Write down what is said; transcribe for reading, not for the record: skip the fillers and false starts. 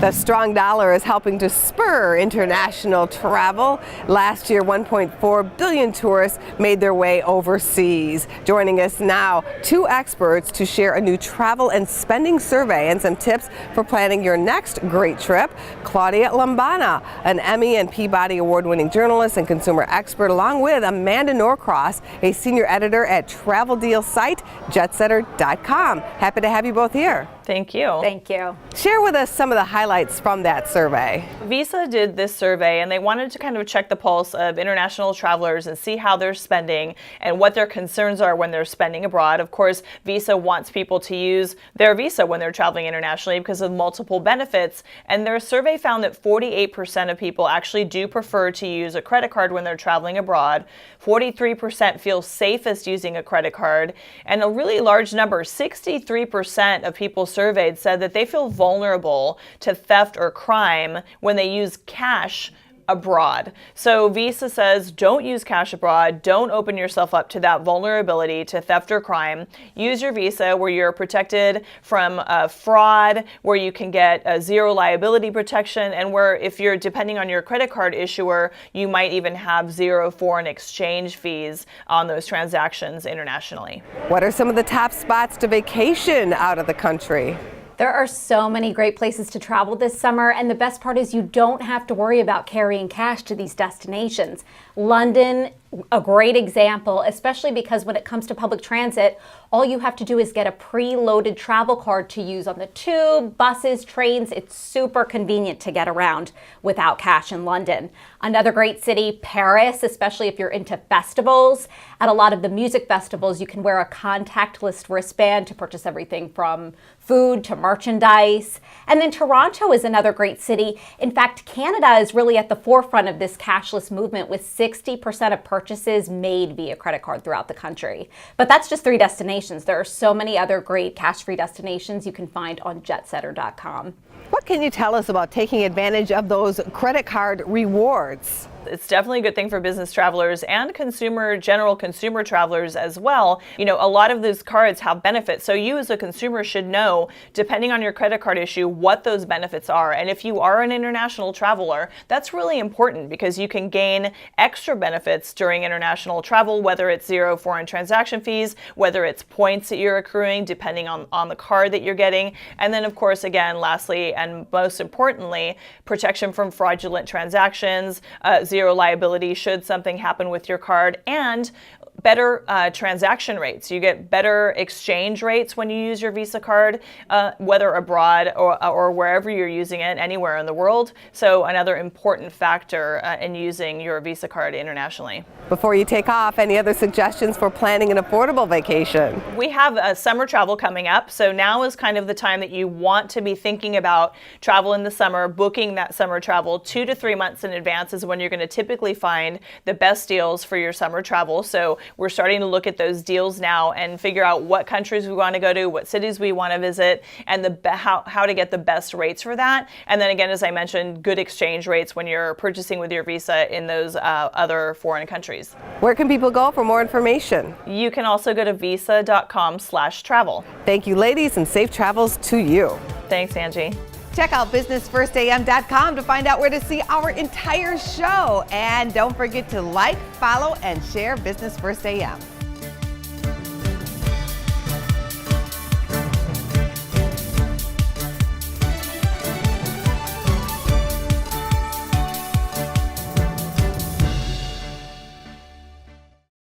The strong dollar is helping to spur international travel. Last year, 1.4 billion tourists made their way overseas. Joining us now, two experts to share a new travel and spending survey and some tips for planning your next great trip. Claudia Lombana, an Emmy and Peabody award-winning journalist and consumer expert, along with Amanda Norcross, a senior editor at travel deal site jetsetter.com. Happy to have you both here. Thank you. Thank you. Share with us some of the highlights from that survey. Visa did this survey and they wanted to kind of check the pulse of international travelers and see how they're spending and what their concerns are when they're spending abroad. Of course, Visa wants people to use their Visa when they're traveling internationally because of multiple benefits. And their survey found that 48% of people actually do prefer to use a credit card when they're traveling abroad. 43% feel safest using a credit card. And a really large number, 63% of people surveyed said that they feel vulnerable to theft or crime when they use cash abroad. So Visa says don't use cash abroad, don't open yourself up to that vulnerability to theft or crime. Use your Visa where you're protected from fraud, where you can get a zero liability protection, and where if you're depending on your credit card issuer, you might even have zero foreign exchange fees on those transactions internationally. What are some of the top spots to vacation out of the country? There are so many great places to travel this summer, and the best part is you don't have to worry about carrying cash to these destinations. London, a great example, especially because when it comes to public transit, all you have to do is get a preloaded travel card to use on the tube, buses, trains. It's super convenient to get around without cash in London. Another great city, Paris, especially if you're into festivals. At a lot of the music festivals, you can wear a contactless wristband to purchase everything from food to merchandise. And then Toronto is another great city. In fact, Canada is really at the forefront of this cashless movement with 60% of purchases made via credit card throughout the country. But that's just 3 destinations. There are so many other great cash-free destinations you can find on jetsetter.com. What can you tell us about taking advantage of those credit card rewards? It's definitely a good thing for business travelers and general consumer travelers as well. You know, a lot of those cards have benefits. So you as a consumer should know, depending on your credit card issue, what those benefits are. And if you are an international traveler, that's really important because you can gain extra benefits during international travel, whether it's zero foreign transaction fees, whether it's points that you're accruing, depending on the card that you're getting. And then, of course, again, lastly, and most importantly, protection from fraudulent transactions, zero liability should something happen with your card, and better transaction rates. You get better exchange rates when you use your Visa card, whether abroad or wherever you're using it, anywhere in the world. So another important factor in using your Visa card internationally. Before you take off, any other suggestions for planning an affordable vacation? We have summer travel coming up, so now is kind of the time that you want to be thinking about travel in the summer. Booking that summer travel 2 to 3 months in advance is when you're going to typically find the best deals for your summer travel. So we're starting to look at those deals now and figure out what countries we want to go to, what cities we want to visit, and how to get the best rates for that. And then again, as I mentioned, good exchange rates when you're purchasing with your Visa in those other foreign countries. Where can people go for more information? You can also go to visa.com/travel. Thank you, ladies, and safe travels to you. Thanks, Angie. Check out businessfirstam.com to find out where to see our entire show. And don't forget to like, follow, and share Business First AM.